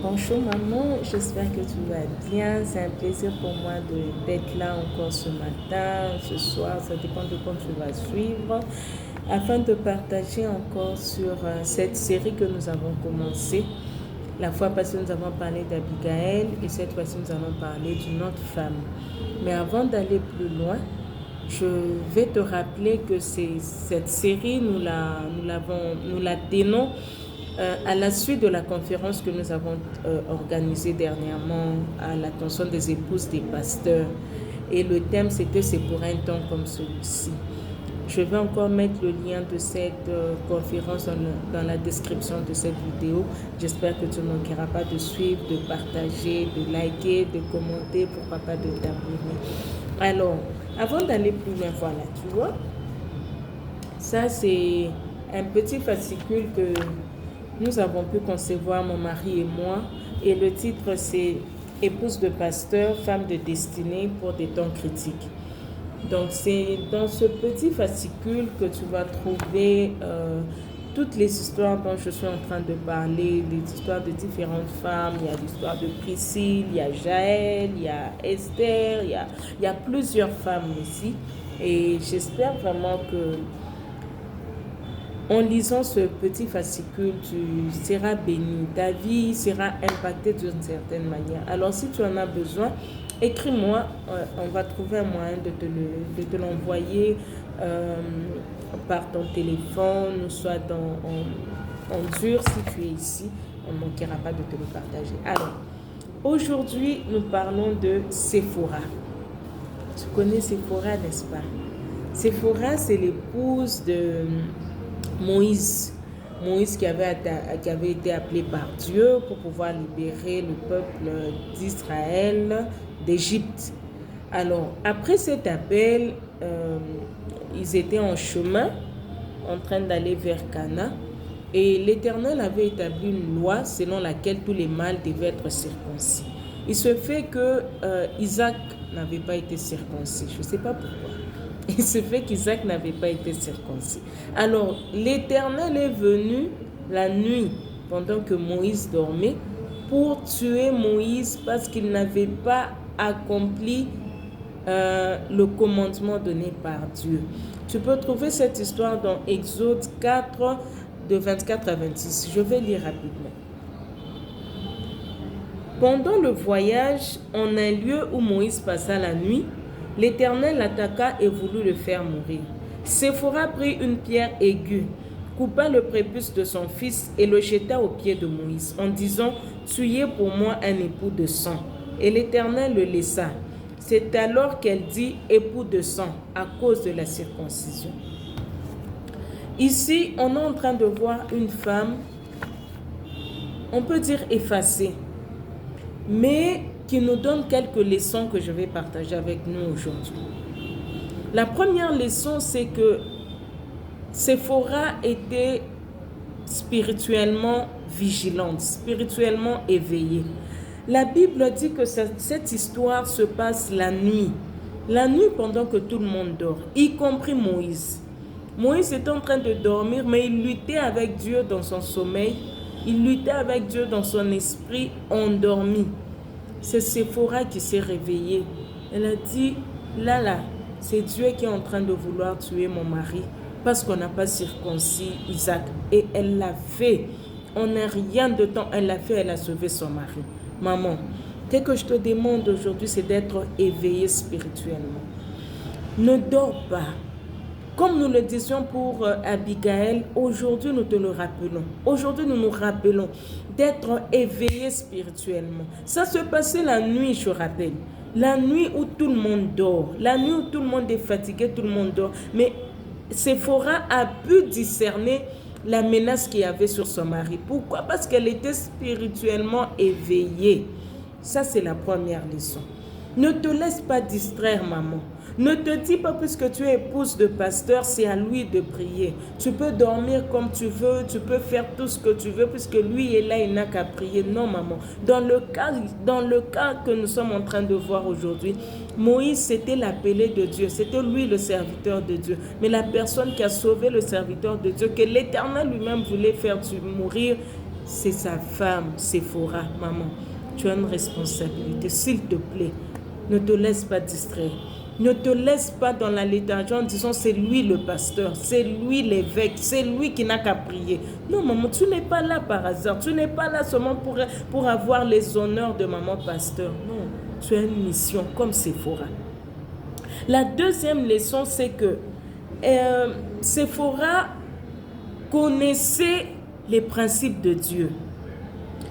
Bonjour maman, j'espère que tu vas bien. C'est un plaisir pour moi d'être là encore ce matin, ce soir, ça dépend de quand tu vas suivre, afin de partager encore sur cette série que nous avons commencée. La fois passée, nous avons parlé d'Abigaël et cette fois-ci, nous allons parler d'une autre femme. Mais avant d'aller plus loin, je vais te rappeler que cette série, nous la tenons à la suite de la conférence que nous avons organisée dernièrement à l'attention des épouses des pasteurs. Et le thème, c'était « C'est pour un temps comme celui-ci ». Je vais encore mettre le lien de cette conférence dans la description de cette vidéo. J'espère que tu ne manqueras pas de suivre, de partager, de liker, de commenter, pourquoi pas de t'abonner. Alors, avant d'aller plus loin, voilà, tu vois, ça c'est un petit fascicule que nous avons pu concevoir, mon mari et moi. Et le titre, c'est « Épouse de pasteur, femme de destinée pour des temps critiques ». Donc, c'est dans ce petit fascicule que tu vas trouver toutes les histoires dont je suis en train de parler, les histoires de différentes femmes. Il y a l'histoire de Priscille, il y a Jaël, il y a Esther, il y a plusieurs femmes ici. Et j'espère vraiment que en lisant ce petit fascicule, tu seras béni, ta vie sera impactée d'une certaine manière. Alors, si tu en as besoin, écris-moi, on va trouver un moyen de te l'envoyer par ton téléphone, soit en dur si tu es ici. On ne manquera pas de te le partager. Alors, aujourd'hui, nous parlons de Séphora. Tu connais Séphora, n'est-ce pas? Séphora, c'est l'épouse de Moïse. Moïse qui avait été appelé par Dieu pour pouvoir libérer le peuple d'Israël d'Égypte. Alors, après cet appel, ils étaient en chemin, en train d'aller vers Cana, et l'Éternel avait établi une loi selon laquelle tous les mâles devaient être circoncis. Il se fait que Isaac n'avait pas été circoncis. Je ne sais pas pourquoi. Il se fait qu'Isaac n'avait pas été circoncis. Alors, l'Éternel est venu la nuit, pendant que Moïse dormait, pour tuer Moïse parce qu'il n'avait pas accompli le commandement donné par Dieu. Tu peux trouver cette histoire dans Exode 4, de 24 à 26. Je vais lire rapidement. Pendant le voyage, en un lieu où Moïse passa la nuit, l'Éternel l'attaqua et voulut le faire mourir. Séphora prit une pierre aiguë, coupa le prépuce de son fils et le jeta aux pieds de Moïse, en disant « Tu es pour moi un époux de sang. » Et l'Éternel le laissa. C'est alors qu'elle dit « époux de sang » à cause de la circoncision. Ici, on est en train de voir une femme, on peut dire effacée, mais qui nous donne quelques leçons que je vais partager avec nous aujourd'hui. La première leçon, c'est que Séphora était spirituellement vigilante, spirituellement éveillée. La Bible dit que cette histoire se passe la nuit pendant que tout le monde dort, y compris Moïse. Moïse était en train de dormir, mais il luttait avec Dieu dans son sommeil, il luttait avec Dieu dans son esprit endormi. C'est Séphora qui s'est réveillée. Elle a dit, là, c'est Dieu qui est en train de vouloir tuer mon mari parce qu'on n'a pas circoncis Isaac. Et elle l'a fait. En un rien de temps, elle l'a fait, elle a sauvé son mari. Maman, ce que je te demande aujourd'hui, c'est d'être éveillée spirituellement. Ne dors pas. Comme nous le disions pour Abigaël, aujourd'hui nous te le rappelons. Aujourd'hui nous nous rappelons d'être éveillés spirituellement. Ça se passait la nuit, je rappelle. La nuit où tout le monde dort. La nuit où tout le monde est fatigué, tout le monde dort. Mais Séphora a pu discerner la menace qu'il y avait sur son mari. Pourquoi? Parce qu'elle était spirituellement éveillée. Ça, c'est la première leçon. Ne te laisse pas distraire, maman. Ne te dis pas, puisque tu es épouse de pasteur, c'est à lui de prier. Tu peux dormir comme tu veux, tu peux faire tout ce que tu veux, puisque lui est là, il n'a qu'à prier. Non, maman. Dans le cas que nous sommes en train de voir aujourd'hui, Moïse, c'était l'appelé de Dieu. C'était lui le serviteur de Dieu. Mais la personne qui a sauvé le serviteur de Dieu, que l'Éternel lui-même voulait faire mourir, c'est sa femme, Séphora. Maman, tu as une responsabilité. S'il te plaît, ne te laisse pas distraire. Ne te laisse pas dans la léthargie en disant c'est lui le pasteur, c'est lui l'évêque, c'est lui qui n'a qu'à prier. Non, maman, tu n'es pas là par hasard. Tu n'es pas là seulement pour avoir les honneurs de maman pasteur. Non, tu as une mission comme Séphora. La deuxième leçon, c'est que Séphora connaissait les principes de Dieu.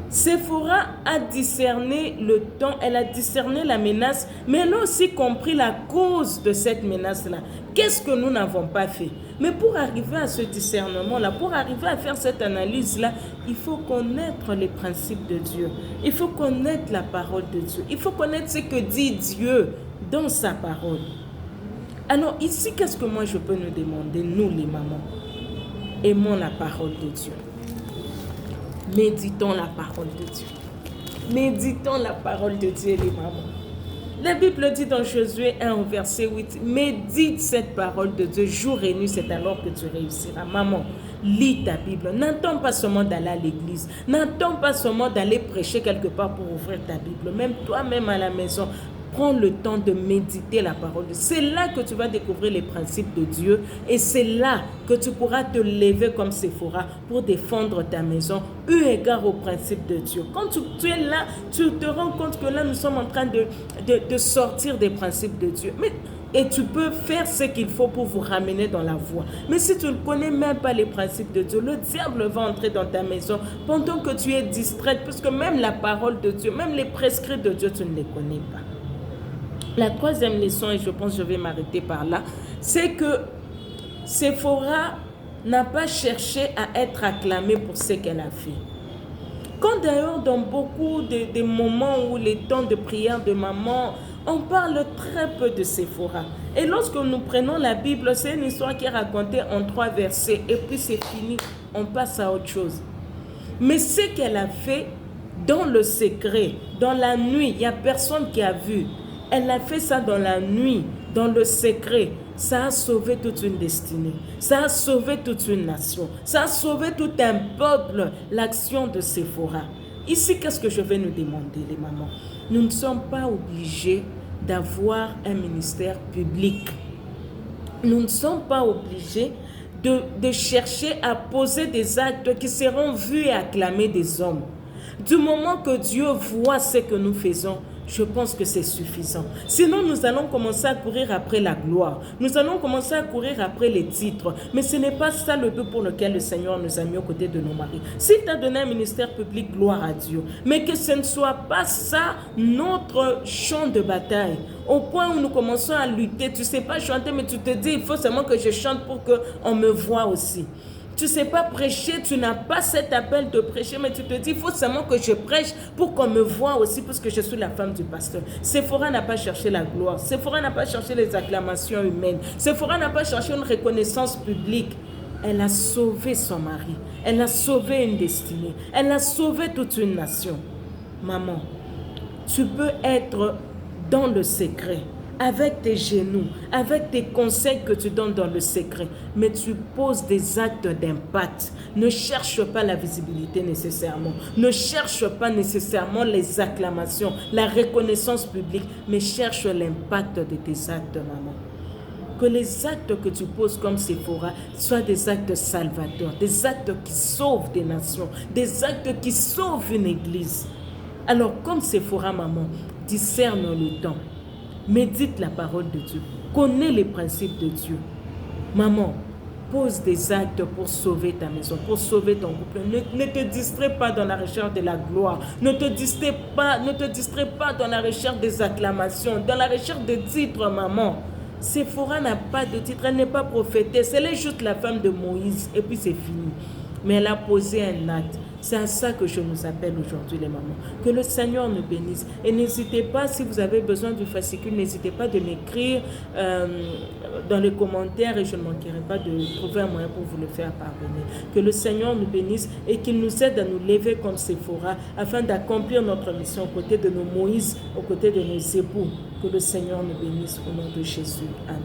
Séphora a discerné le temps, elle a discerné la menace, mais elle a aussi compris la cause de cette menace-là. Qu'est-ce que nous n'avons pas fait? Mais pour arriver à ce discernement-là, pour arriver à faire cette analyse-là, il faut connaître les principes de Dieu. Il faut connaître la parole de Dieu. Il faut connaître ce que dit Dieu dans sa parole. Alors ici, qu'est-ce que moi je peux nous demander, nous les mamans? Aimons la parole de Dieu. Méditons la parole de Dieu. Méditons la parole de Dieu, les mamans. La Bible dit dans Josué 1 au verset 8, médite cette parole de Dieu jour et nuit, c'est alors que tu réussiras. Maman, lis ta Bible. N'attends pas seulement d'aller à l'église. N'attends pas seulement d'aller prêcher quelque part pour ouvrir ta Bible. Même toi-même à la maison, prends le temps de méditer la parole. C'est là que tu vas découvrir les principes de Dieu et c'est là que tu pourras te lever comme Séphora pour défendre ta maison eu égard aux principes de Dieu. Quand tu es là, tu te rends compte que là, nous sommes en train de sortir des principes de Dieu. Et tu peux faire ce qu'il faut pour vous ramener dans la voie. Mais si tu ne connais même pas les principes de Dieu, le diable va entrer dans ta maison pendant que tu es distraite, puisque même la parole de Dieu, même les prescrits de Dieu, tu ne les connais pas. La troisième leçon, et je pense que je vais m'arrêter par là, c'est que Séphora n'a pas cherché à être acclamée pour ce qu'elle a fait. Quand d'ailleurs dans beaucoup de moments où les temps de prière de maman, on parle très peu de Séphora. Et lorsque nous prenons la Bible, c'est une histoire qui est racontée en 3 versets et puis c'est fini, on passe à autre chose. Mais ce qu'elle a fait dans le secret, dans la nuit, il n'y a personne qui a vu. Elle a fait ça dans la nuit, dans le secret. Ça a sauvé toute une destinée. Ça a sauvé toute une nation. Ça a sauvé tout un peuple, l'action de Séphora. Ici, qu'est-ce que je vais nous demander, les mamans? Nous ne sommes pas obligés d'avoir un ministère public. Nous ne sommes pas obligés de chercher à poser des actes qui seront vus et acclamés des hommes. Du moment que Dieu voit ce que nous faisons, je pense que c'est suffisant. Sinon, nous allons commencer à courir après la gloire. Nous allons commencer à courir après les titres. Mais ce n'est pas ça le but pour lequel le Seigneur nous a mis aux côtés de nos maris. S'il t'a donné un ministère public, gloire à Dieu. Mais que ce ne soit pas ça notre champ de bataille. Au point où nous commençons à lutter. Tu ne sais pas chanter, mais tu te dis, il faut seulement que je chante pour qu'on me voie aussi. Tu ne sais pas prêcher, tu n'as pas cet appel de prêcher, mais tu te dis, il faut seulement que je prêche pour qu'on me voie aussi, parce que je suis la femme du pasteur. Séphora n'a pas cherché la gloire. Séphora n'a pas cherché les acclamations humaines. Séphora n'a pas cherché une reconnaissance publique. Elle a sauvé son mari. Elle a sauvé une destinée. Elle a sauvé toute une nation. Maman, tu peux être dans le secret, avec tes genoux, avec tes conseils que tu donnes dans le secret, mais tu poses des actes d'impact. Ne cherche pas la visibilité nécessairement. Ne cherche pas nécessairement les acclamations, la reconnaissance publique, mais cherche l'impact de tes actes, maman. Que les actes que tu poses comme Séphora soient des actes salvateurs, des actes qui sauvent des nations, des actes qui sauvent une église. Alors, comme Séphora, maman, discerne le temps. Médite la parole de Dieu. Connais les principes de Dieu. Maman, pose des actes pour sauver ta maison, pour sauver ton couple. Ne te distrais pas dans la recherche de la gloire. Ne te distrais pas dans la recherche des acclamations, dans la recherche de titres, maman. Séphora n'a pas de titre, elle n'est pas prophétesse. Elle est juste la femme de Moïse et puis c'est fini. Mais elle a posé un acte. C'est à ça que je nous appelle aujourd'hui les mamans. Que le Seigneur nous bénisse. Et n'hésitez pas, si vous avez besoin du fascicule, n'hésitez pas de m'écrire dans les commentaires et je ne manquerai pas de trouver un moyen pour vous le faire parvenir. Que le Seigneur nous bénisse et qu'il nous aide à nous lever comme Séphora afin d'accomplir notre mission aux côtés de nos Moïse, aux côtés de nos époux. Que le Seigneur nous bénisse au nom de Jésus. Amen.